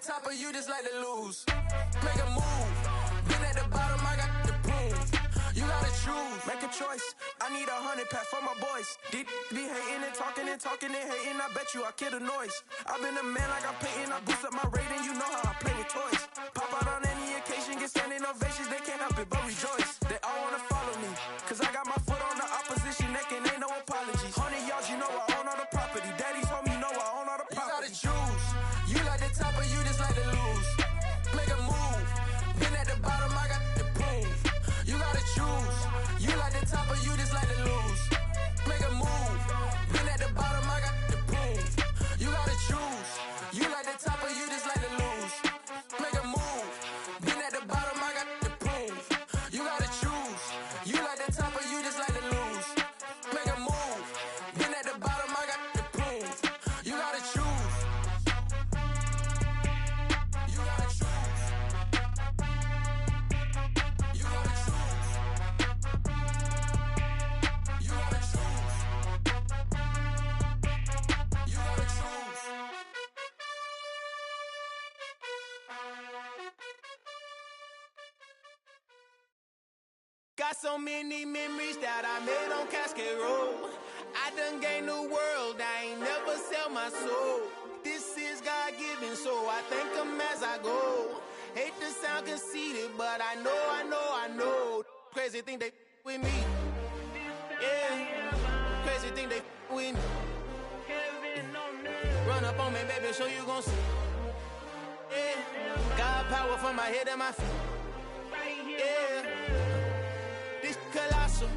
top of you just like to lose. Make a move. Been at the bottom, I got the prove. You gotta choose, make a choice. I need 100 pack for my boys. Deep be hating and talking and hating. I bet you I kill the noise. I've been a man like I'm painting. I boost up my rating. You know how I play with toys. Pop out on any occasion, get standing ovations. They can't help it but rejoice. They all wanna follow me, cause I got my foot on the opposition neck and ain't no apologies. 100 yards, you know I own all the property. Daddy's home, you know I own all the property. You gotta choose. You like the top or you just like to lose. Make a move. Been at the bottom, I got the proof. You gotta choose. You like the top or you just like to lose. Make a move. Been at the bottom, I got the proof. You gotta choose. You like the top or you just like to lose. Make a move. Been at the bottom, I got the proof. You gotta choose. You like the top or you just like to lose. Make a move. Been at the bottom, I got the proof. You gotta choose. You gotta choose. You gotta choose. You gotta choose. You gotta choose. Got so many memories that I made on Cascade Road. I done gained the world, I ain't never sell my soul. This is God-given, so I thank him as I go. Hate to sound conceited, but I know. Crazy thing they with me. Yeah, crazy thing they with me. Run up on me, baby, so you gon' see. Yeah, God power from my head and my feet. Yeah, this colossal.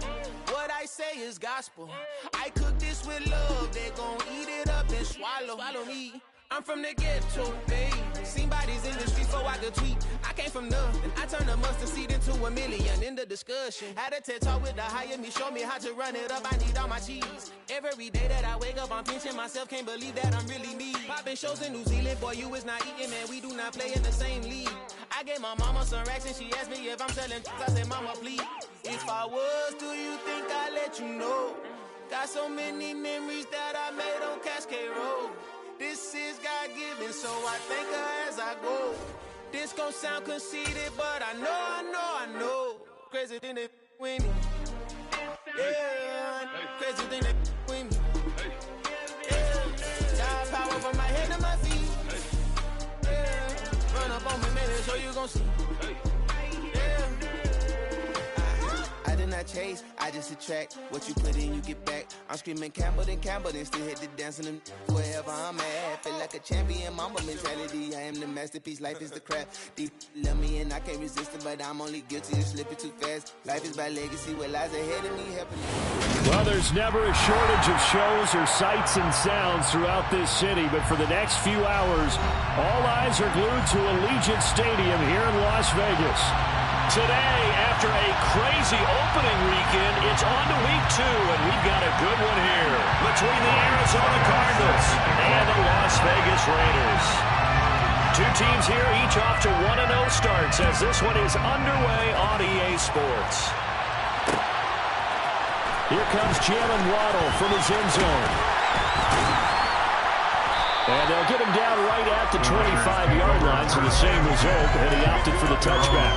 What I say is gospel. I cook this with love. They gon' eat it up and swallow me. I'm from the ghetto, babe. Seen bodies in the streets so I could tweet. I came from nothing. I turned a mustard seed into $1 million in the discussion. Had a TED talk with the higher me, show me how to run it up. I need all my cheese. Every day that I wake up, I'm pinching myself. Can't believe that I'm really me. Popping shows in New Zealand, boy, you is not eating, man. We do not play in the same league. I gave my mama some racks and she asked me if I'm selling. I said, mama, please. If I was, do you think I'd let you know? Got so many memories that I made on Cascade Road. This is God-given, so I thank her as I go. This gon' sound conceited, but I know. Crazy thing they with me. Yeah, crazy thing they with me. Yeah, God power from my head to my feet. Yeah, run up on me, man, so you gon' see. Yeah. I did not chase, I just attract. What you put in, you get back. I'm screaming Campbell, then still hit the dancing and wherever I'm at. Feel like a champion, mamba mentality. I am the masterpiece, life is the crap. Deep love me and I can't resist it, but I'm only guilty of slipping too fast. Life is by legacy, what lies ahead of me helping me. Well, there's never a shortage of shows or sights and sounds throughout this city, but for the next few hours, all eyes are glued to Allegiant Stadium here in Las Vegas. Today, after a crazy opening weekend, it's on to week 2, and we've got a good one here between the Arizona Cardinals and the Las Vegas Raiders. Two teams here, each off to 1-0 starts as this one is underway on EA Sports. Here comes Jalen Waddle from his end zone. And they'll get him down right at the 25-yard line, so the same result, and he opted for the touchback.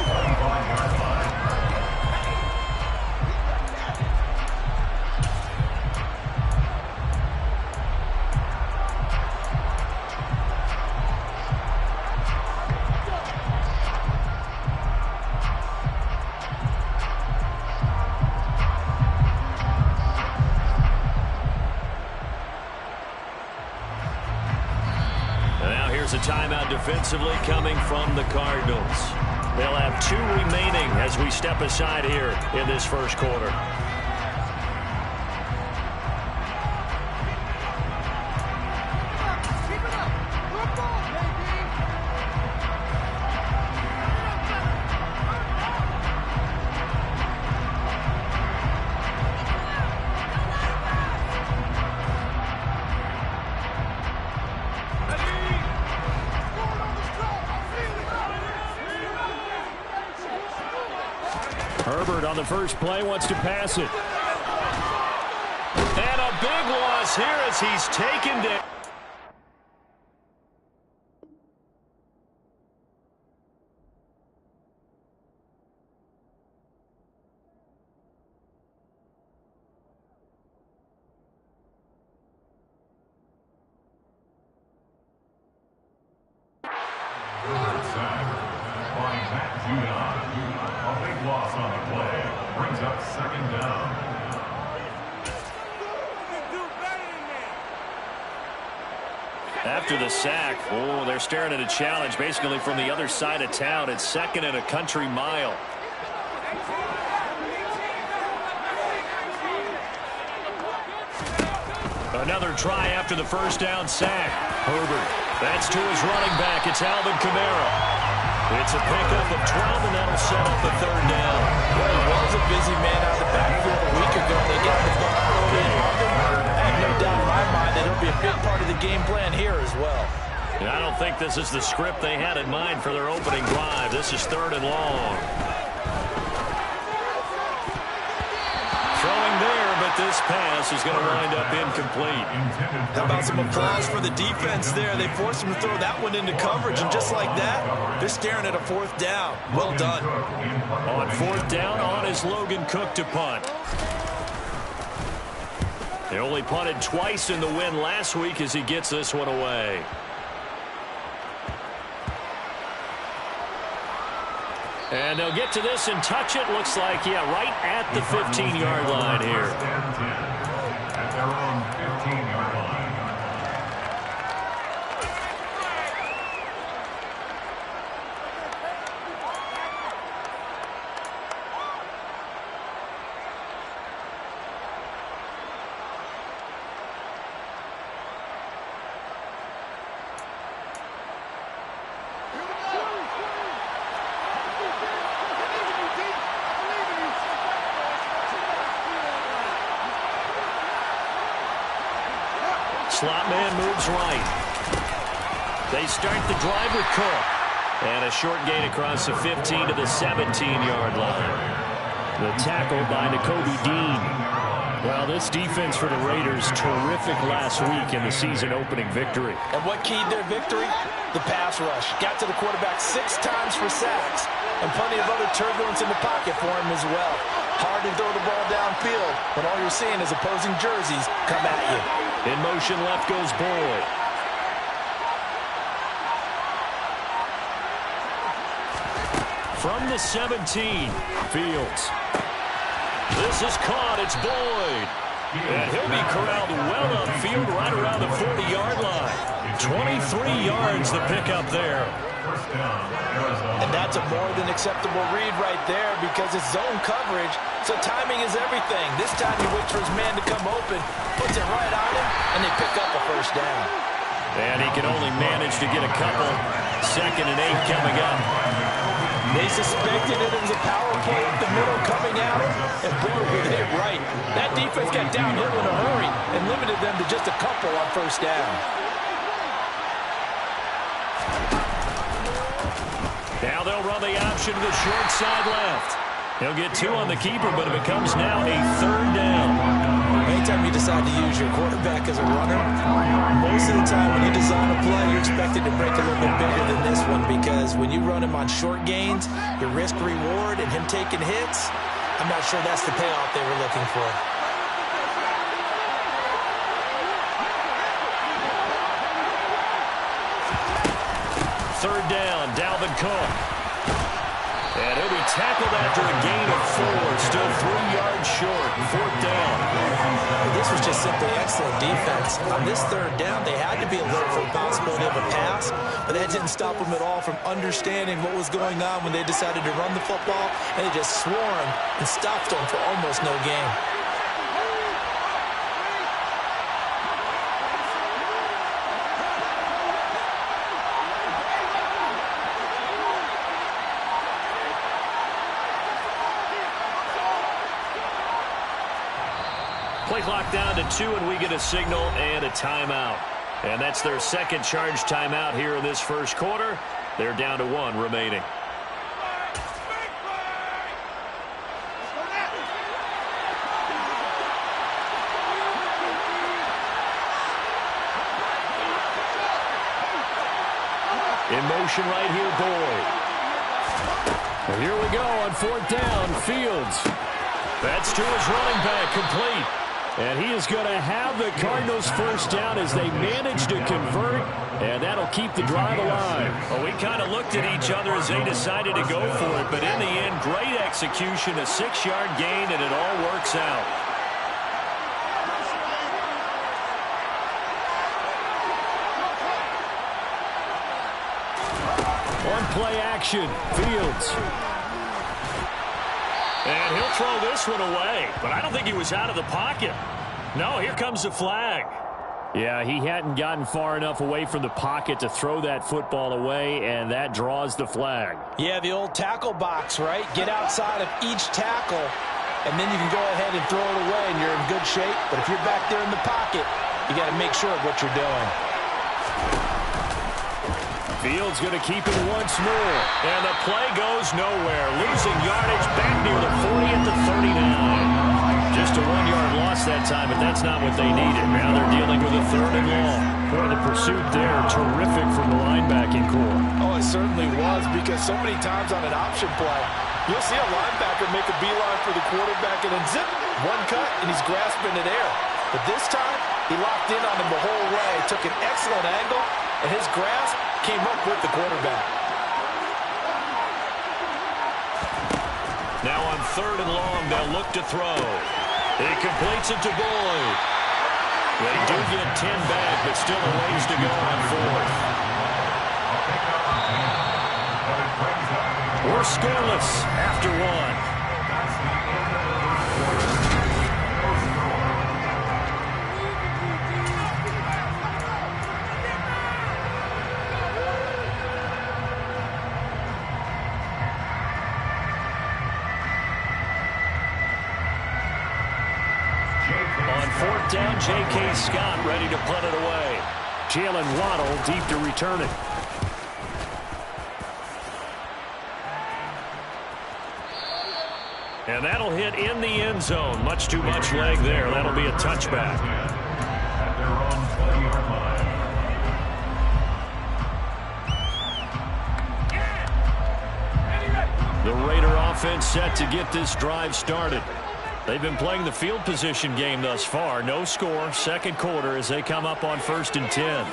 A timeout defensively coming from the Cardinals. They'll have 2 remaining as we step aside here in this first quarter. Herbert on the first play wants to pass it. And a big loss here as he's taken down. A big loss on the play. Brings up second down. After the sack, they're staring at a challenge basically from the other side of town. It's second and a country mile. Another try after the first down sack. Herbert, that's to his running back. It's Alvin Kamara. It's a pickup of 12, and that'll set up the third down. Well, he was a busy man out of the backfield a week ago. They got the ball early and often. I have no doubt in my mind that it'll be a big part of the game plan here as well. And I don't think this is the script they had in mind for their opening drive. This is third and long. Throwing there, but this pass is going to wind up incomplete. How about some applause for the defense there? They forced him to throw that one into coverage, and just like that, they're staring at a fourth down. Well done. On fourth down, on is Logan Cook to punt. They only punted twice in the win last week as he gets this one away. And they'll get to this and touch it. Looks like, right at the 15-yard line here. At their own 15-yard line. Slot man moves right. They start the drive with Cook. And a short gain across the 15 to the 17-yard line. The tackle by Nakobe Dean. Well, this defense for the Raiders, terrific last week in the season-opening victory. And what keyed their victory? The pass rush. Got to the quarterback 6 times for sacks. And plenty of other turbulence in the pocket for him as well. Hard to throw the ball downfield when all you're seeing is opposing jerseys come at you. In motion, left goes Boyd. From the 17, Fields. This is caught. It's Boyd. And he'll be corralled well upfield right around the 40-yard line. 23 yards the pickup there. And that's a more than acceptable read right there because it's zone coverage, so timing is everything. This time he waits for his man to come open, puts it right on him, and they pick up a first down. And he can only manage to get a couple. 2nd and 8 coming up. They suspected it was a power play up the middle coming out, and boy, were they right. That defense got downhill in a hurry and limited them to just a couple on first down. Now they'll run the option to the short side left. He'll get 2 on the keeper, but it becomes now a third down. Anytime you decide to use your quarterback as a runner, most of the time when you design a play, you're expected to break a little bit bigger than this one because when you run him on short gains, your risk-reward and him taking hits, I'm not sure that's the payoff they were looking for. Third down, Dalvin Cook. And he'll be tackled after a gain of 4. Still 3 yards short. 4th down. This was just simply excellent defense. On this third down, they had to be alert for the possibility of a pass, but that didn't stop them at all from understanding what was going on when they decided to run the football, and they just swarmed and stopped them for almost no gain. Play clock down to 2, and we get a signal and a timeout. And that's their second charge timeout here in this first quarter. They're down to 1 remaining. In motion right here, Boyd. Well, here we go on 4th down, Fields. That's to his running back, complete. And he is going to have the Cardinals first down as they manage to convert, and that'll keep the drive alive. Well, we kind of looked at each other as they decided to go for it, but in the end, great execution, a 6-yard gain, and it all works out. On play action, Fields. And he'll throw this one away, but I don't think he was out of the pocket. No, here comes the flag. Yeah, he hadn't gotten far enough away from the pocket to throw that football away, and that draws the flag. Yeah, the old tackle box, right? Get outside of each tackle, and then you can go ahead and throw it away, and you're in good shape. But if you're back there in the pocket, you got to make sure of what you're doing. Fields going to keep it once more. And the play goes nowhere. Losing yardage back near the 40 at the 39. Just a 1-yard loss that time, but that's not what they needed. Now they're dealing with a 3rd and long. Boy, the pursuit there, terrific from the linebacking core. Oh, it certainly was, because so many times on an option play, you'll see a linebacker make a beeline for the quarterback and then zip, one cut, and he's grasping it air. But this time, he locked in on him the whole way, took an excellent angle, and his grasp came up with the quarterback. Now on 3rd and long, they'll look to throw. He completes it to Boyd. They do get 10 back, but still a ways to go on 4th. We're scoreless after 1. On 4th down, J.K. Scott ready to punt it away. Jalen Waddle deep to return it. And that'll hit in the end zone. Much too much leg there. That'll be a touchback. At their own 20-yard line. The Raider offense set to get this drive started. They've been playing the field position game thus far. No score, 2nd quarter as they come up on 1st and 10.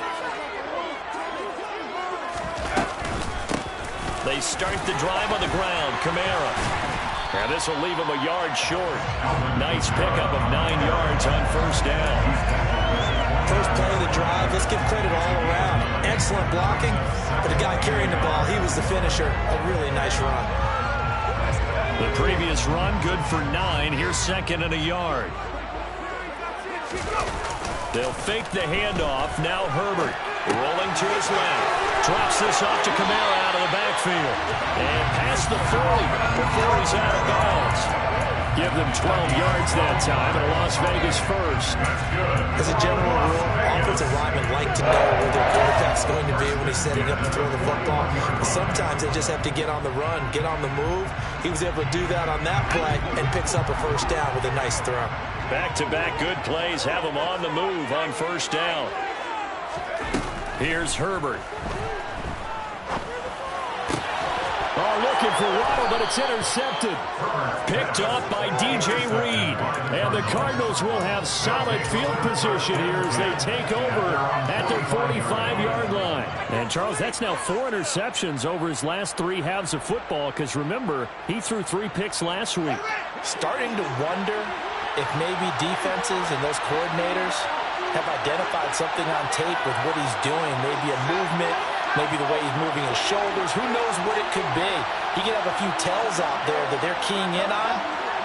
They start the drive on the ground. Kamara. And this will leave him a yard short. Nice pickup of 9 yards on 1st down. First play of the drive, let's give credit all around. Excellent blocking, but the guy carrying the ball, he was the finisher. A really nice run. The previous run good for 9. Here's 2nd and a yard. They'll fake the handoff. Now Herbert rolling to his left. Drops this off to Kamara out of the backfield. And past the 40 before he's out of bounds. Give them 12 yards that time, and a Las Vegas first. As a general rule, offensive linemen like to know where their quarterback's going to be when he's setting up to throw the football. But sometimes they just have to get on the run, get on the move. He was able to do that on that play and picks up a 1st down with a nice throw. Back-to-back good plays have him on the move on 1st down. Here's Herbert. Oh, looking for Waddle, but it's intercepted. Picked off by DJ Reed. And the Cardinals will have solid field position here as they take over at their 45-yard line. And, Charles, that's now 4 interceptions over his last 3 halves of football, because, remember, he threw 3 picks last week. Starting to wonder if maybe defenses and those coordinators have identified something on tape with what he's doing, maybe a movement, maybe the way he's moving his shoulders. Who knows what it could be? He could have a few tells out there that they're keying in on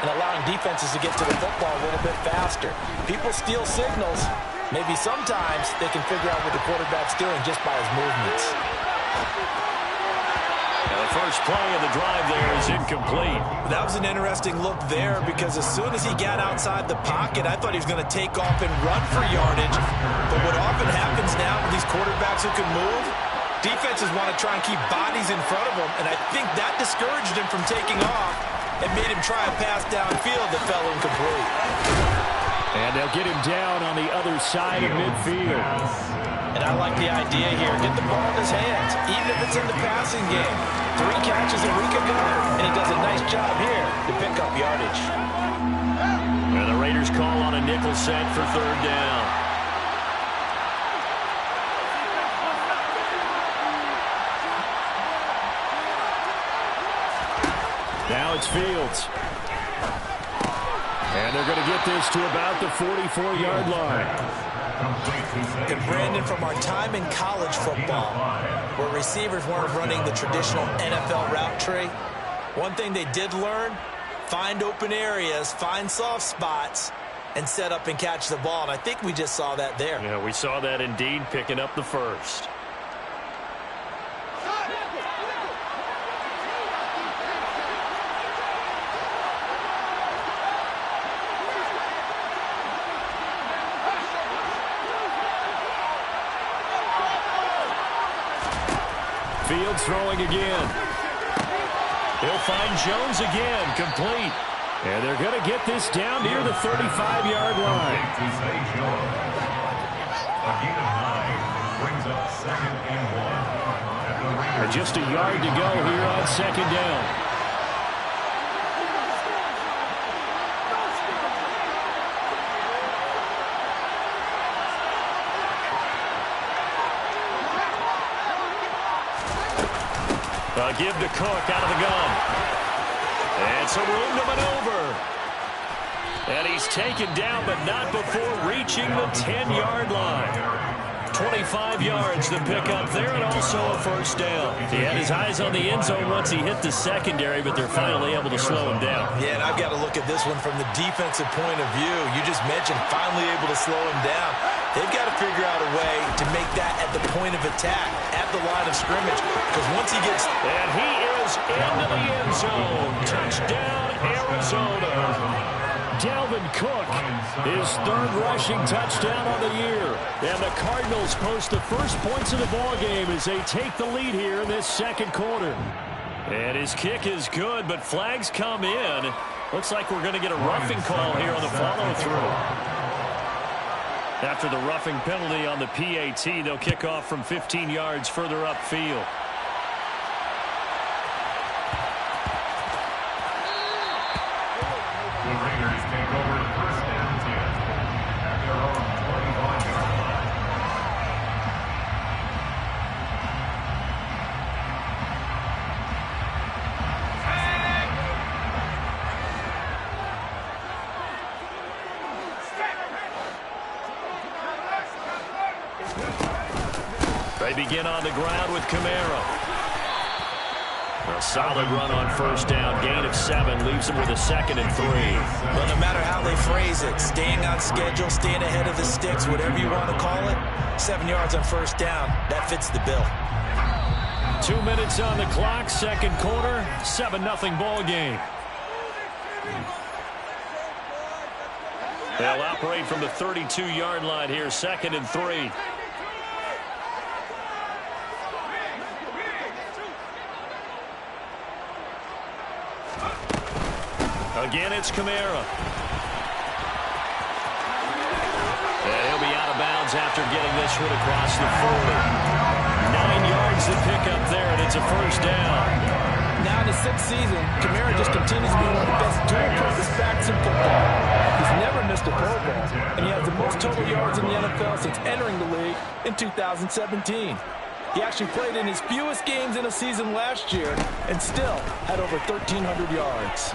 and allowing defenses to get to the football a little bit faster. People steal signals. Maybe sometimes they can figure out what the quarterback's doing just by his movements. And the first play of the drive there is incomplete. That was an interesting look there, because as soon as he got outside the pocket, I thought he was going to take off and run for yardage. But what often happens now with these quarterbacks who can move, defenses want to try and keep bodies in front of them, and I think that discouraged him from taking off and made him try a pass downfield that fell incomplete. And they'll get him down on the other side of midfield. And I like the idea here. Get the ball in his hands, even if it's in the passing game. 3 catches a week ago, and he does a nice job here to pick up yardage. And the Raiders call on a nickel set for third down. Now it's Fields. And they're going to get this to about the 44-yard line. And Brandon, from our time in college football, where receivers weren't running the traditional NFL route tree, one thing they did learn, find open areas, find soft spots, and set up and catch the ball. And I think we just saw that there. Yeah, we saw that indeed, picking up the first. Fields throwing again. He'll find Jones again, complete. And they're going to get this down near the 35-yard line. And just a yard to go here on second down. Give to Cook out of the gun. And some room to maneuver. And he's taken down, but not before reaching the 10-yard line. 25 yards to pick up there, and also a first down. He had his eyes on the end zone once he hit the secondary, but they're finally able to slow him down. Yeah, and I've got to look at this one from the defensive point of view. You just mentioned finally able to slow him down. They've got to figure out a way to make that at the point of attack, at the line of scrimmage, because once he gets... And he is into the end zone. Touchdown, Arizona. Dalvin Cook, his third rushing touchdown on the year. And the Cardinals post the first points of the ballgame as they take the lead here in this second quarter. And his kick is good, but flags come in. Looks like we're going to get a roughing call here on the follow-through. After the roughing penalty on the PAT, they'll kick off from 15 yards further upfield. The Raiders take over first and 10 at their own 25-yard line. They begin on the ground with Camaro. A solid run on first down. Gain of 7 leaves them with a 2nd and 3. Well, no matter how they phrase it, staying on schedule, staying ahead of the sticks, whatever you want to call it, 7 yards on first down, that fits the bill. 2 minutes on the clock, second quarter, 7-0 ball game. They'll operate from the 32-yard line here, 2nd and 3. Again, it's Camaro. And he'll be out of bounds after getting this one across the 40. 9 yards to pick up there, and it's a first down. Now in his 6th season, Camaro just continues to be one of the best dual-purpose backs in football. He's never missed a Pro Bowl, and he has the most total yards in the NFL since entering the league in 2017. He actually played in his fewest games in a season last year and still had over 1,300 yards.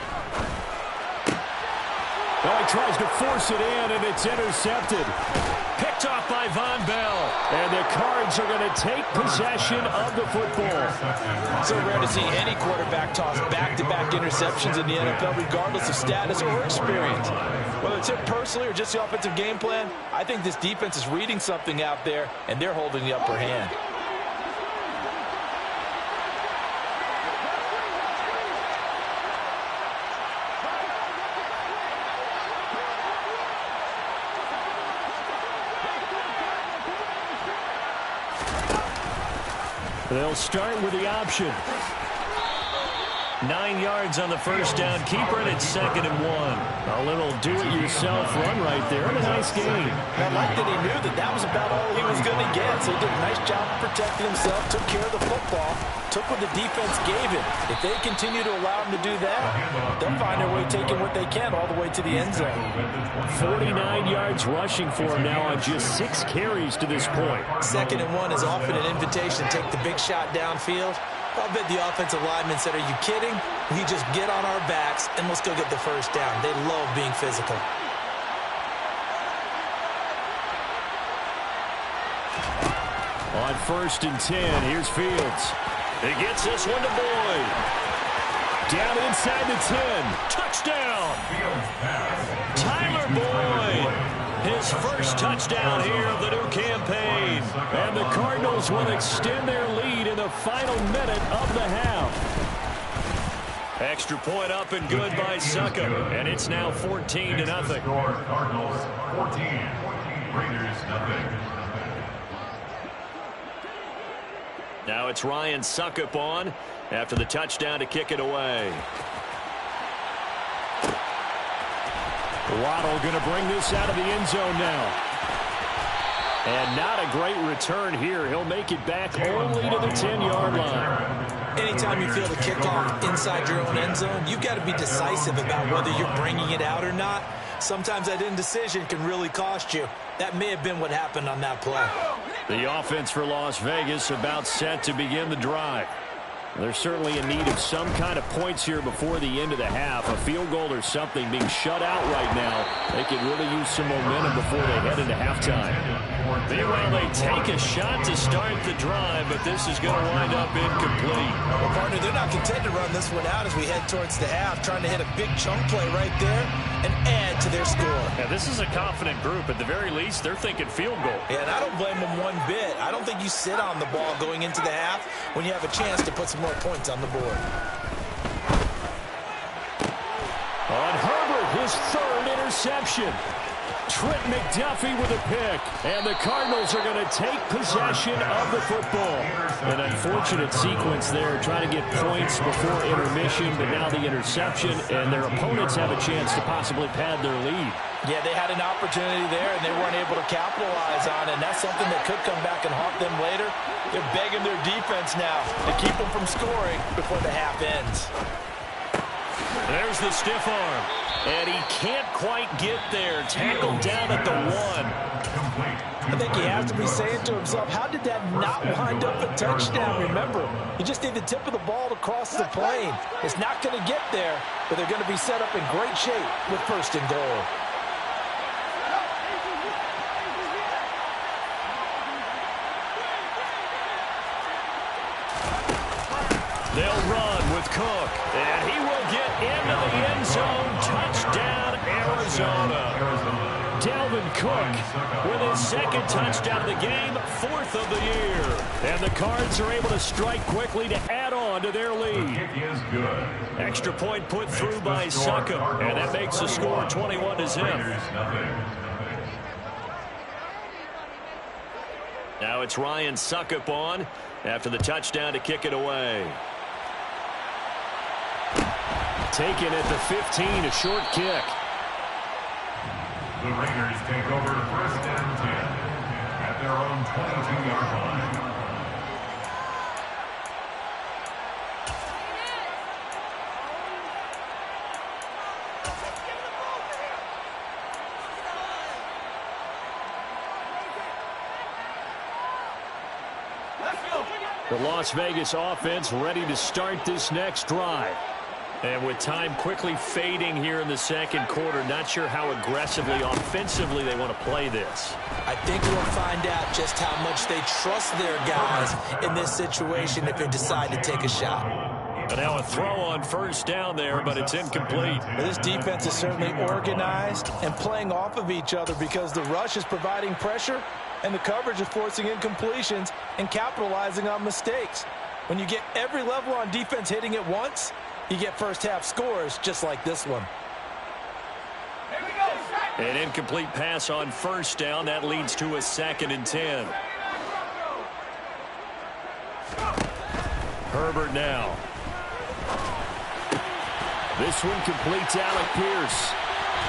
Well, he tries to force it in, and it's intercepted. Picked off by Von Bell. And the Cards are going to take possession of the football. So rare to see any quarterback toss back-to-back interceptions in the NFL, regardless of status or experience. Whether it's him personally or just the offensive game plan, I think this defense is reading something out there, and they're holding the upper hand. They'll start with the option. 9 yards on the first down. Keeper, and it's 2nd and 1. A little do-it-yourself run right there. And a nice game. I like that he knew that was about all he was going to get. So he did a nice job of protecting himself, took care of the football, took what the defense gave him. If they continue to allow him to do that, they'll find their way taking what they can all the way to the end zone. 49 yards rushing for him now on just 6 carries to this point. 2nd and 1 is often an invitation to take the big shot downfield. I bet the offensive lineman said, are you kidding? We just get on our backs and let's go get the first down. They love being physical. On 1st and 10, here's Fields. He gets this one to Boyd. Down inside the 10. Touchdown! Tyler Boyd. His first touchdown here of the new campaign. And the Cardinals will extend their lead in the final minute of the half. Extra point up and good by Suckup. And it's now 14-0. Cardinals 14, Raiders nothing. Now it's Ryan Suckup on after the touchdown to kick it away. Waddle going to bring this out of the end zone now. And not a great return here. He'll make it back only to the 10-yard line. Anytime you feel the kickoff inside your own end zone, you've got to be decisive about whether you're bringing it out or not. Sometimes that indecision can really cost you. That may have been what happened on that play. The offense for Las Vegas about set to begin the drive. They're certainly in need of some kind of points here before the end of the half. A field goal or something being shut out right now. They could really use some momentum before they head into halftime. Meanwhile, they take a shot to start the drive, but this is going to wind up incomplete. Well, partner, they're not content to run this one out as we head towards the half, trying to hit a big chunk play right there and add to their score. Yeah, this is a confident group. At the very least, they're thinking field goal. Yeah, and I don't blame them one bit. I don't think you sit on the ball going into the half when you have a chance to put some more points on the board. On Herbert, his 3rd interception. Trent McDuffie with a pick. And the Cardinals are going to take possession of the football. An unfortunate sequence there, trying to get points before intermission, but now the interception, and their opponents have a chance to possibly pad their lead. Yeah, they had an opportunity there, and they weren't able to capitalize on it, and that's something that could come back and haunt them later. They're begging their defense now to keep them from scoring before the half ends. There's the stiff arm. And he can't quite get there. Tackled down at the 1. I think he has to be saying to himself, how did that not wind up a touchdown? Remember, you just need the tip of the ball to cross the plane. It's not going to get there, but they're going to be set up in great shape with 1st and goal. They'll run with Cook, and he will get into the end zone. Touchdown, Arizona. Dalvin Cook with his 2nd touchdown of the game, 4th of the year. And the Cards are able to strike quickly to add on to their lead. Extra point put through by Suckup, and that makes the score 21-0. Now it's Ryan Suckup on after the touchdown to kick it away. Taken at the 15, a short kick. The Raiders take over 1st and 10 at their own 22-yard line. The Las Vegas offense ready to start this next drive. And with time quickly fading here in the 2nd quarter, not sure how aggressively, offensively they want to play this. I think we'll find out just how much they trust their guys in this situation if they decide to take a shot. And now a throw on 1st down there, but it's incomplete. This defense is certainly organized and playing off of each other because the rush is providing pressure and the coverage is forcing incompletions and capitalizing on mistakes. When you get every level on defense hitting at once, you get 1st half scores just like this one. An incomplete pass on 1st down. That leads to a 2nd and 10. Herbert now. This one completes Alec Pierce.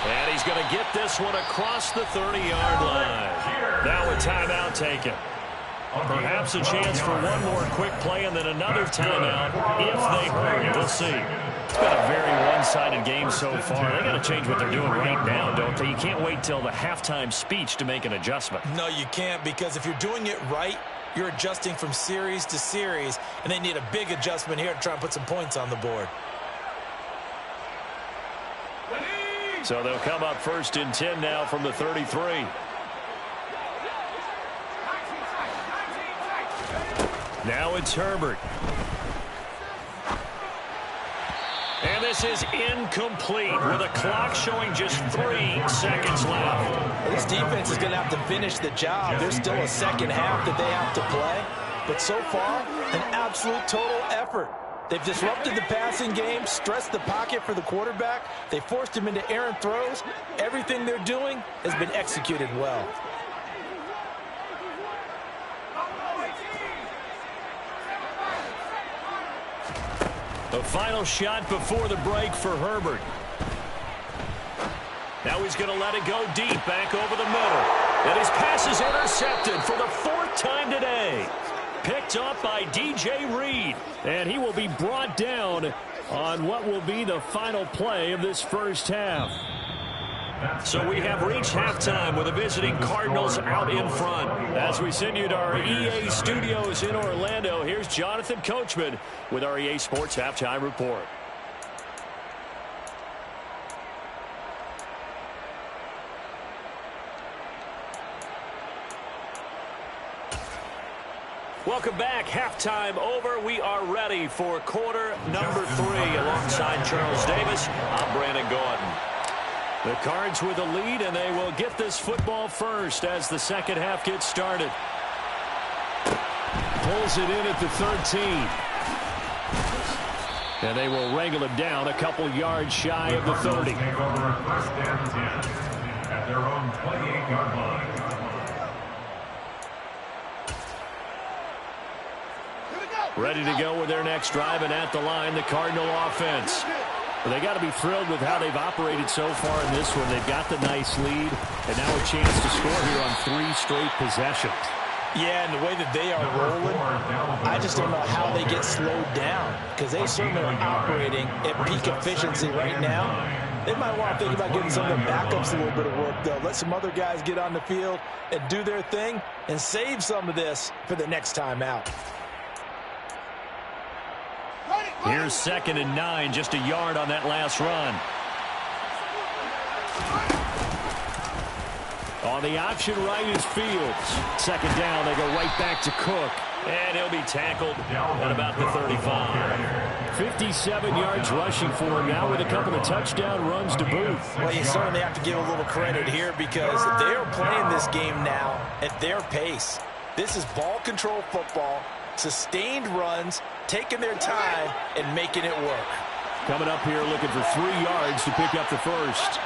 And he's going to get this one across the 30-yard line. Now a timeout taken. Perhaps a chance for one more quick play and then another timeout if they hurry. We'll see. It's been a very one-sided game so far. They got to change what they're doing right now, don't they? You can't wait till the halftime speech to make an adjustment. No, you can't, because if you're doing it right, you're adjusting from series to series, and they need a big adjustment here to try and put some points on the board. So they'll come up 1st and 10 now from the 33. Now it's Herbert. And this is incomplete with a clock showing just 3 seconds left. This defense is going to have to finish the job. There's still a second half that they have to play. But so far, an absolute total effort. They've disrupted the passing game, stressed the pocket for the quarterback. They forced him into errant throws. Everything they're doing has been executed well. The final shot before the break for Herbert. Now he's going to let it go deep, back over the middle. And his pass is intercepted for the 4th time today. Picked up by DJ Reed. And he will be brought down on what will be the final play of this first half. So we have reached halftime with the visiting Cardinals out in front. As we send you to our EA studios in Orlando, here's Jonathan Coachman with our EA Sports Halftime Report. Welcome back. Halftime over. We are ready for quarter number 3 alongside Charles Davis. I'm Brandon Gordon. The Cards with a lead, and they will get this football first as the second half gets started. Pulls it in at the 13. And they will wrangle him down a couple yards shy of the 30. Take over 1st and 10 at their own 28-yard line. Ready to go with their next drive, and at the line, the Cardinal offense. Well, they got to be thrilled with how they've operated so far in this one. They've got the nice lead, and now a chance to score here on 3 straight possessions. Yeah, and the way that they are rolling, I just don't know how they get slowed down, because they certainly are operating at peak efficiency right now. They might want to think about giving some of their backups a little bit of work, though. Let some other guys get on the field and do their thing and save some of this for the next time out. Here's 2nd and 9, just a yard on that last run. On the option right is Fields. 2nd down, they go right back to Cook. And he'll be tackled at about the 35. 57 yards rushing for him now with a couple of touchdown runs to boot. Well, you certainly have to give a little credit here because they are playing this game now at their pace. This is ball control football, sustained runs, taking their time and making it work. Coming up here looking for 3 yards to pick up the first.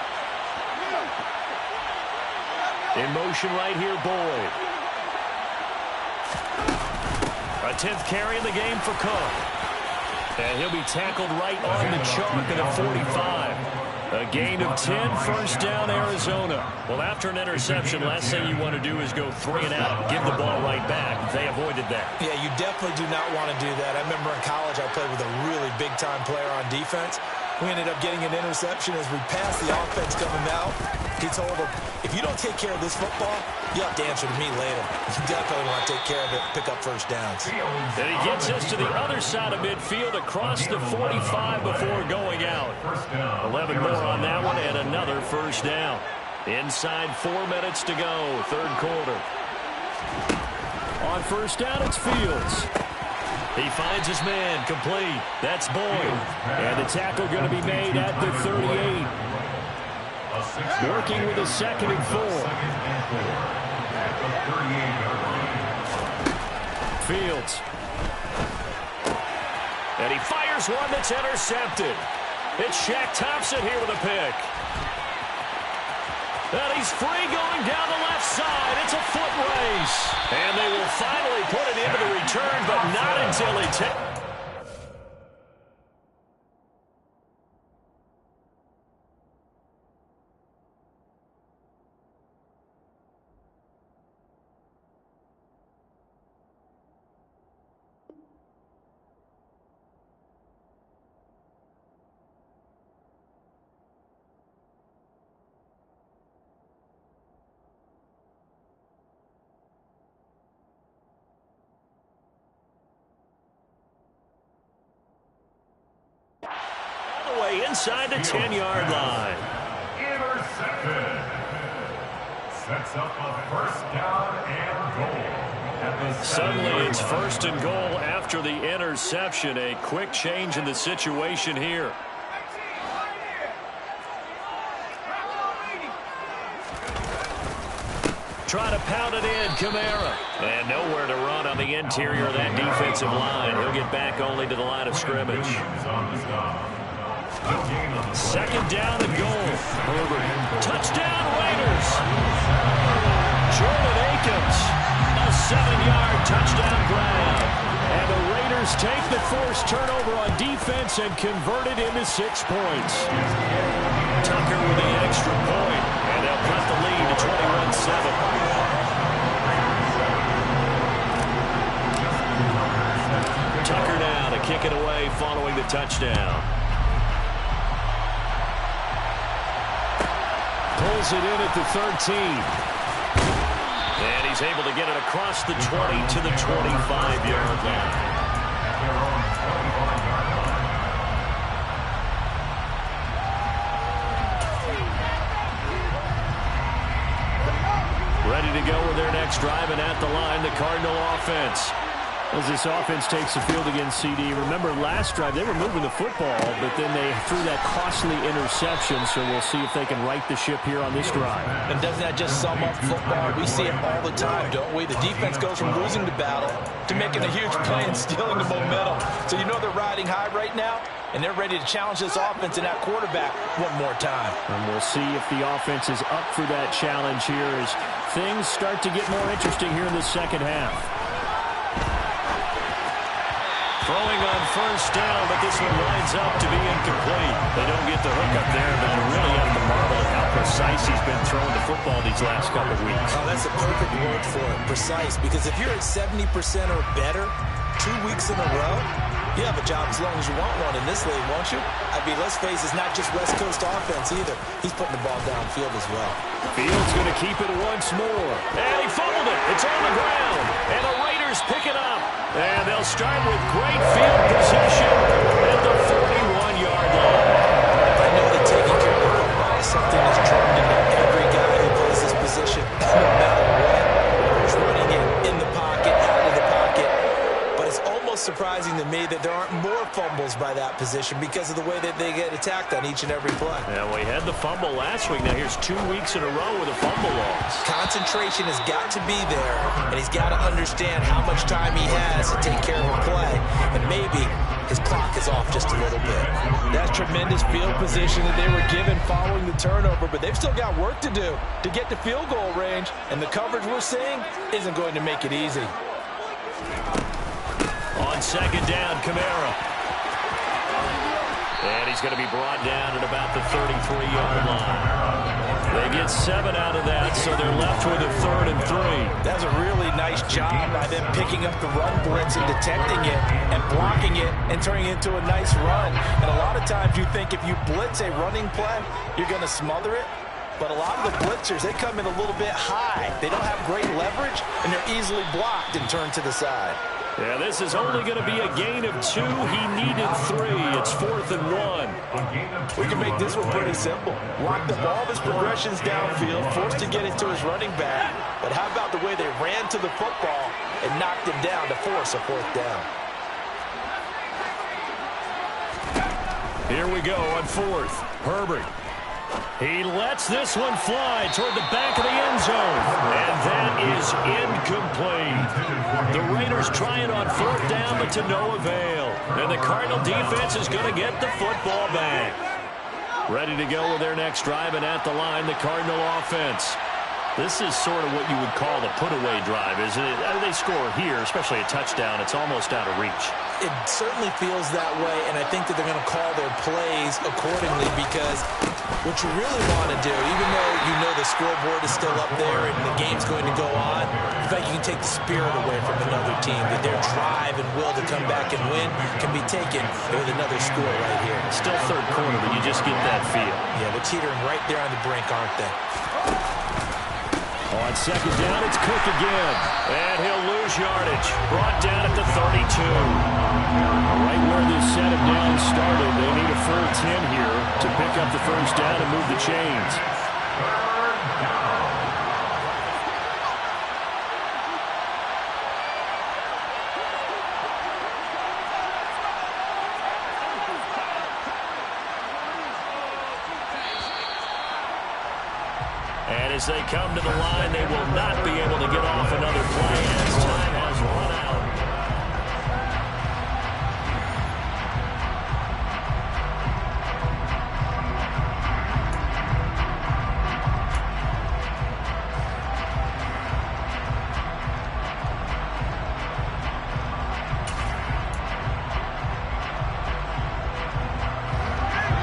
In motion right here, Boyd. A 10th carry in the game for Cook. And he'll be tackled right on the chalk at the 45. A gain of 10, 1st down, Arizona. Well, after an interception, last thing you want to do is go 3 and out, give the ball right back. They avoided that. Yeah, you definitely do not want to do that. I remember in college I played with a really big-time player on defense. We ended up getting an interception as we passed the offense coming out. He told him, if you don't take care of this football, you'll have to answer to me later. You definitely want to take care of it, pick up 1st downs. And he gets us to the other side of midfield across the 45 before going out. 11 more on that one and another 1st down. Inside 4 minutes to go, 3rd quarter. On 1st down, it's Fields. He finds his man, complete. That's Boyd. And the tackle going to be made at the 38. Working with a 2nd and 4. Fields. And he fires one that's intercepted. It's Shaq Thompson here with a pick. And he's free going down the left side. It's a foot race. And they will finally put it into the return, but not until he takes. away inside the 10-yard line. Intercepted. Sets up a first down and goal. Suddenly it's first and goal after the interception. A quick change in the situation here. Try to pound it in, Kamara. And nowhere to run on the interior of that defensive line. He'll get back only to the line of scrimmage. Second down and goal. Herbert. Touchdown, Raiders. Jordan Akins. A 7-yard touchdown grab. And the Raiders take the forced turnover on defense and convert it into 6 points. Tucker with the extra point. And they'll cut the lead to 21-7. Tucker now to kick it away following the touchdown. Pulls it in at the 13. And he's able to get it across the 20 to the 25-yard line. Ready to go with their next drive, and at the line, the Cardinal offense. As this offense takes the field against CD, remember last drive they were moving the football, but then they threw that costly interception, so we'll see if they can right the ship here on this drive. And doesn't that just sum up football? We see it all the time, don't we? The defense goes from losing the battle to making a huge play and stealing the momentum. So you know they're riding high right now, and they're ready to challenge this offense and that quarterback one more time. And we'll see if the offense is up for that challenge here as things start to get more interesting here in the second half. Throwing on first down, but this one lines up to be incomplete. They don't get the hook up there, but you really have to marvel at how precise he's been throwing the football these last couple of weeks. Oh, that's a perfect word for it, precise, because if you're at 70% or better 2 weeks in a row, you have a job as long as you want one in this league, won't you? I mean, let's face it, it's not just West Coast offense either. He's putting the ball downfield as well. Fields going to keep it once more. And he fumbled it. It's on the ground. And the Raiders pick it up. And they'll start with great field position at the 41-yard line. I know that taking care of the football is something that's drummed into every guy who plays this position, no matter what. Who's running it in the pocket, out of the pocket. But it's almost surprising to me that there aren't more fumbles by that position because of the way that they get attacked on each and every play. Yeah, we had the fumble last week. Now here's 2 weeks in a row with a fumble loss. Concentration has got to be there, and he's got to understand how much time he has to take care of a play, and maybe his clock is off just a little bit. That's tremendous field position that they were given following the turnover, but they've still got work to do to get to field goal range, and the coverage we're seeing isn't going to make it easy. On second down, Kamara. And he's going to be brought down at about the 33-yard line. They get 7 out of that, so they're left with a 3rd and 3. That's a really nice job by them picking up the run blitz and detecting it and blocking it and turning it into a nice run. And a lot of times you think if you blitz a running play, you're going to smother it. But a lot of the blitzers, they come in a little bit high. They don't have great leverage, and they're easily blocked and turned to the side. Yeah, this is only going to be a gain of 2. He needed 3. It's 4th and 1. We can make this one pretty simple. Locked up all of his progressions downfield, forced to get it to his running back. But how about the way they ran to the football and knocked him down to force a 4th down? Here we go on 4th. Herbert. He lets this one fly toward the back of the end zone. And that is incomplete. The Raiders try it on 4th down, but to no avail. And the Cardinal defense is going to get the football back. Ready to go with their next drive, and at the line, the Cardinal offense. This is sort of what you would call the put-away drive, isn't it? They score here, especially a touchdown. It's almost out of reach. It certainly feels that way, and I think that they're going to call their plays accordingly because what you really want to do, even though you know the scoreboard is still up there and the game's going to go on, in fact, you can take the spirit away from another team, that their drive and will to come back and win can be taken with another score right here. Still third quarter, but you just get that feel. Yeah, they're teetering right there on the brink, aren't they? On second down, it's Cook again. And he'll lose yardage. Brought down at the 32. Right where this set of downs started, they need a full 10 here to pick up the first down and move the chains. And as they come to the line, they will not be able to get off another play as time has run out.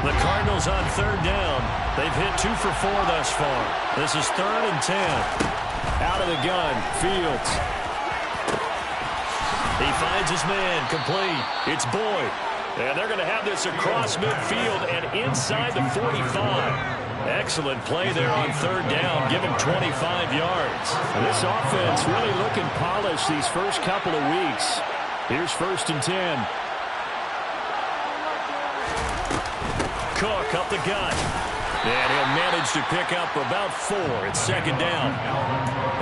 The Cardinals on third down. They've hit 2 for 4 thus far. This is 3rd and 10. Out of the gun, Fields. He finds his man, complete. It's Boyd. And they're going to have this across midfield and inside the 45. Excellent play there on third down. Give him 25 yards. This offense really looking polished these first couple of weeks. Here's 1st and 10. Cook up the gut. And he'll manage to pick up about 4. It's second down.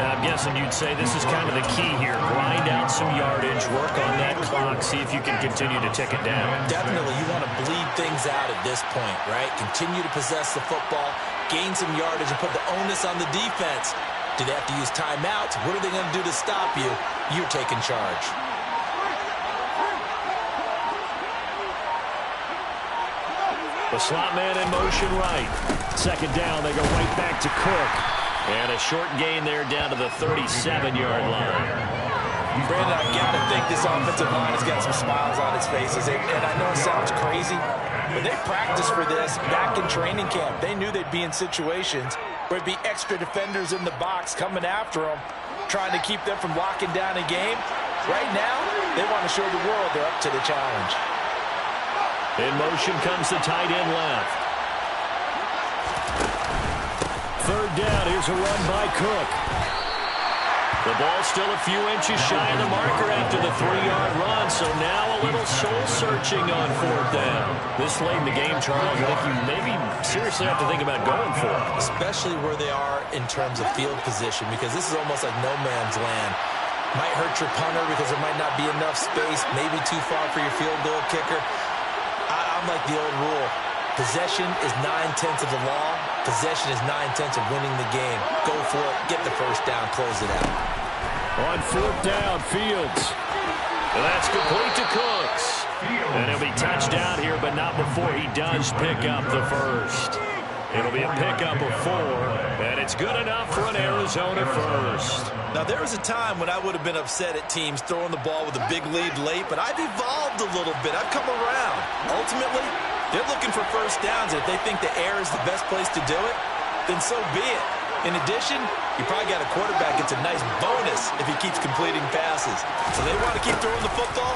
Now, I'm guessing you'd say this is kind of the key here. Grind out some yardage, work on that clock, see if you can continue to tick it down. Definitely, you want to bleed things out at this point, right? Continue to possess the football, gain some yardage, and put the onus on the defense. Do they have to use timeouts? What are they going to do to stop you? You're taking charge. The slot man in motion right. Second down, they go right back to Cook. And a short gain there down to the 37-yard line. Brandon, I got to think this offensive line has got some smiles on its faces. And I know it sounds crazy, but they practiced for this back in training camp. They knew they'd be in situations where it'd be extra defenders in the box coming after them, trying to keep them from locking down a game. Right now, they want to show the world they're up to the challenge. In motion comes the tight end left. Third down, here's a run by Cook. The ball still a few inches shy of the marker after the 3-yard run, so now a little soul-searching on 4th down. This late in the game, Charles, I think you maybe seriously have to think about going for it. Especially where they are in terms of field position, because this is almost like no man's land. Might hurt your punter because there might not be enough space, maybe too far for your field goal kicker. I'm like the old rule. Possession is 9/10 of the law. Possession is 9/10 of winning the game. Go for it. Get the first down. Close it out. On 4th down, Fields. And that's complete to Cooks. And he'll be touched down here, but not before he does pick up the first. It'll be a pickup of 4, and it's good enough for an Arizona first. Now, there was a time when I would have been upset at teams throwing the ball with a big lead late, but I've evolved a little bit. I've come around. Ultimately, they're looking for first downs, and if they think the air is the best place to do it, then so be it. In addition, you probably got a quarterback gets a nice bonus if he keeps completing passes. So they want to keep throwing the football?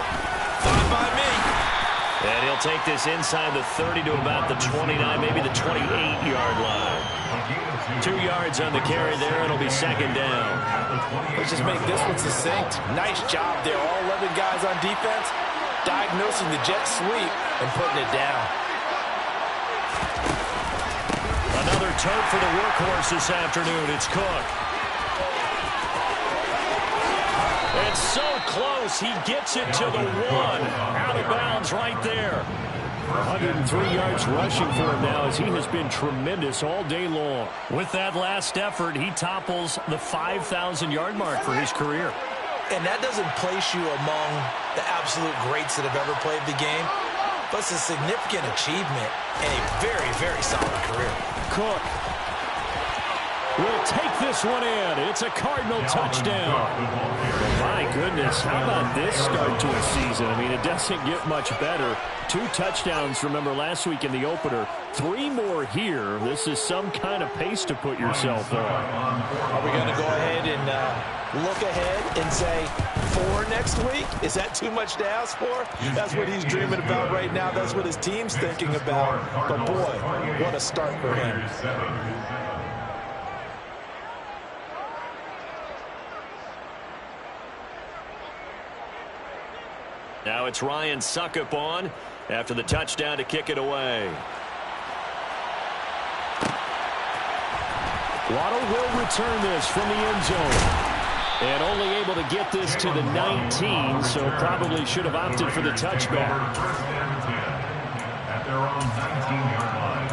Fine by me. And he'll take this inside the 30 to about the 29, maybe the 28-yard line. 2 yards on the carry there. It'll be second down. Let's just make this one succinct. Nice job there. All 11 guys on defense diagnosing the jet sweep and putting it down. Another tote for the workhorse this afternoon. It's Cook. It's so close. He gets it to the 1. Out of bounds right there. 103 yards rushing for him now as he has been tremendous all day long. With that last effort, he topples the 5,000-yard mark for his career. And that doesn't place you among the absolute greats that have ever played the game, but it's a significant achievement and a very, very solid career. Cook will take this one in. It's a Cardinal touchdown. My goodness, how about this start to a season? I mean, it doesn't get much better. 2 touchdowns, remember, last week in the opener. 3 more here. This is some kind of pace to put yourself on. Are we going to go ahead and look ahead and say 4 next week? Is that too much to ask for? That's what he's dreaming about right now. That's what his team's thinking about. But, boy, what a start for him. Now it's Ryan Suckup on after the touchdown to kick it away. Waddle will return this from the end zone. And only able to get this to the 19, so probably should have opted for the touchback. First and 10 at their own 19-yard line.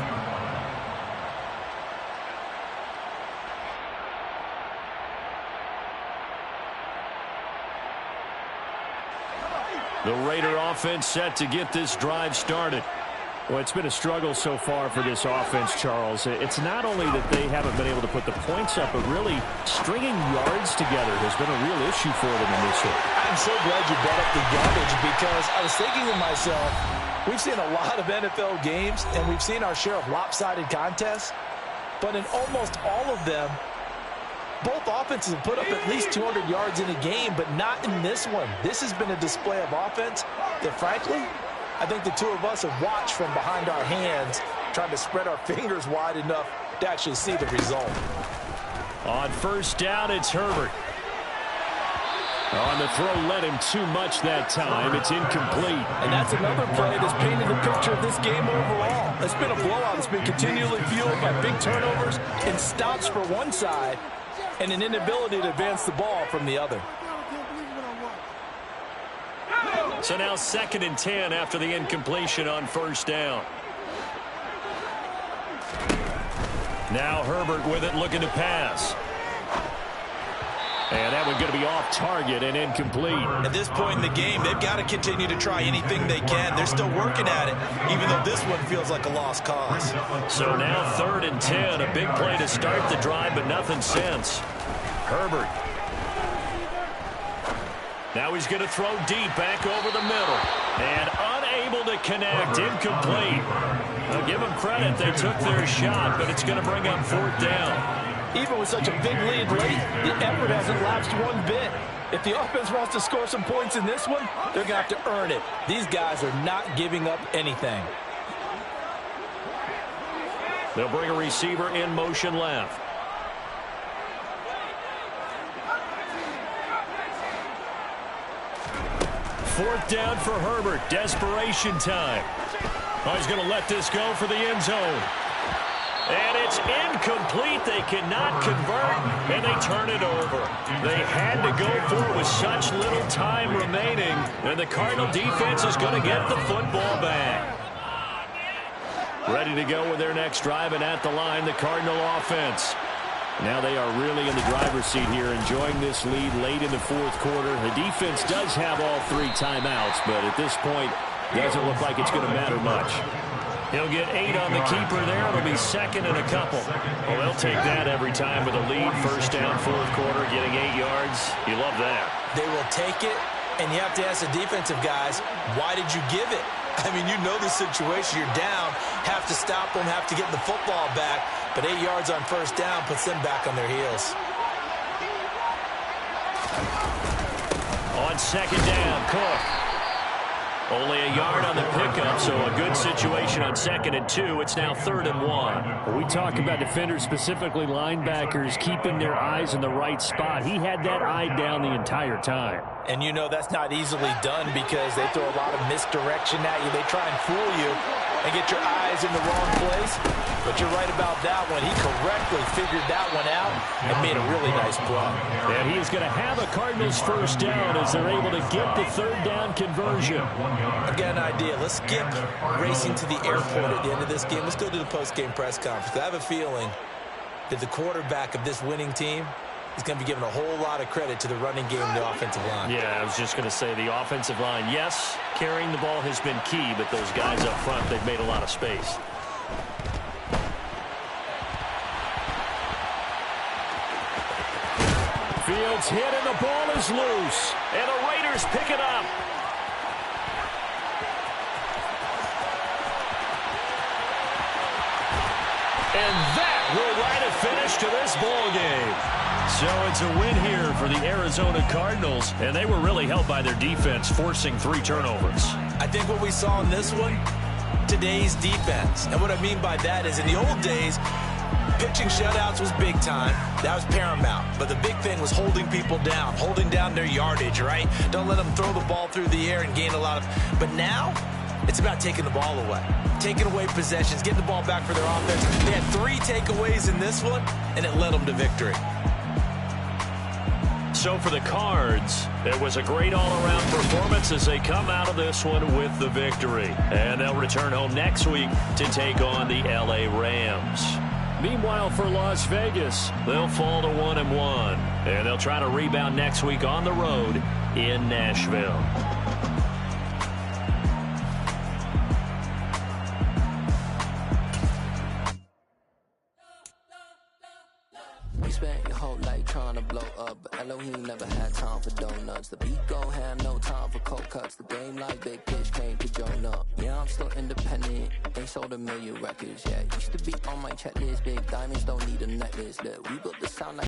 The Raider offense set to get this drive started. Well, it's been a struggle so far for this offense, Charles. It's not only that they haven't been able to put the points up, but really stringing yards together has been a real issue for them in this one. I'm so glad you brought up the yardage because I was thinking to myself, we've seen a lot of NFL games and we've seen our share of lopsided contests, but in almost all of them, both offenses have put up at least 200 yards in a game, but not in this one. This has been a display of offense that, frankly, I think the two of us have watched from behind our hands, trying to spread our fingers wide enough to actually see the result. On first down, it's Herbert. On the throw, led him too much that time. It's incomplete. And that's another play that's painted the picture of this game overall. It's been a blowout. It's been continually fueled by big turnovers and stops for one side and an inability to advance the ball from the other. So now 2nd and 10 after the incompletion on first down. Now Herbert with it, looking to pass. And that one's going to be off target and incomplete. At this point in the game, they've got to continue to try anything they can. They're still working at it, even though this one feels like a lost cause. So now 3rd and 10, a big play to start the drive, but nothing since. Herbert. Now he's going to throw deep back over the middle. And unable to connect. Incomplete. I'll give them credit. They took their shot, but it's going to bring up 4th down. Even with such a big lead late, the effort hasn't lapsed one bit. If the offense wants to score some points in this one, they're going to have to earn it. These guys are not giving up anything. They'll bring a receiver in motion left. Fourth down for Herbert. Desperation time. Oh, he's going to let this go for the end zone. And it's incomplete. They cannot convert, and they turn it over. They had to go for it with such little time remaining, and the Cardinal defense is going to get the football back. Ready to go with their next drive, and at the line, the Cardinal offense. Now they are really in the driver's seat here, enjoying this lead late in the 4th quarter. The defense does have all 3 timeouts, but at this point, doesn't look like it's going to matter much. He'll get 8 on the keeper there. It'll be 2nd and a couple. Well, they'll take that every time with a lead. First down, 4th quarter, getting 8 yards. You love that. They will take it, and you have to ask the defensive guys, why did you give it? I mean, you know the situation. You're down, have to stop them, have to get the football back. But 8 yards on first down puts them back on their heels. On 2nd down, Cook. Only a yard on the pickup, so a good situation on 2nd and 2. It's now 3rd and 1. We talk about defenders, specifically linebackers, keeping their eyes in the right spot. He had that eye down the entire time. And you know that's not easily done because they throw a lot of misdirection at you. They try and fool you and get your eyes in the wrong place. But you're right about that one. He correctly figured that one out and made a really nice play. And he's going to have a Cardinals first down as they're able to get the 3rd down conversion. I got an idea. Let's skip racing to the airport at the end of this game. Let's go to the post-game press conference. I have a feeling that the quarterback of this winning team is going to be given a whole lot of credit to the running game and the offensive line. Yeah, I was just going to say the offensive line, yes, carrying the ball has been key, but those guys up front, they've made a lot of space. Fields hit and the ball is loose. And the Raiders pick it up. And that will write a finish to this ball game. So it's a win here for the Arizona Cardinals, and they were really helped by their defense, forcing 3 turnovers. I think what we saw in this one, today's defense. And what I mean by that is in the old days, Pitching shutouts was big time. That was paramount. But the big thing was holding people down, holding down their yardage, right? Don't let them throw the ball through the air and gain a lot of... But now, it's about taking the ball away. Taking away possessions, getting the ball back for their offense. They had 3 takeaways in this one, and it led them to victory. So for the Cards, it was a great all-around performance as they come out of this one with the victory. And they'll return home next week to take on the LA Rams. Meanwhile, for Las Vegas, They'll fall to 1-1, and they'll try to rebound next week on the road in Nashville. You spent your whole life trying to blow up, but Elohim never had time for donuts. The beat gon' have no time for cold cuts. The game like big pitch came to join up. Yeah, I'm still independent, ain't sold a million records yet. Used to be on my checklist, big diamonds don't need a necklace. Look, we built the sound like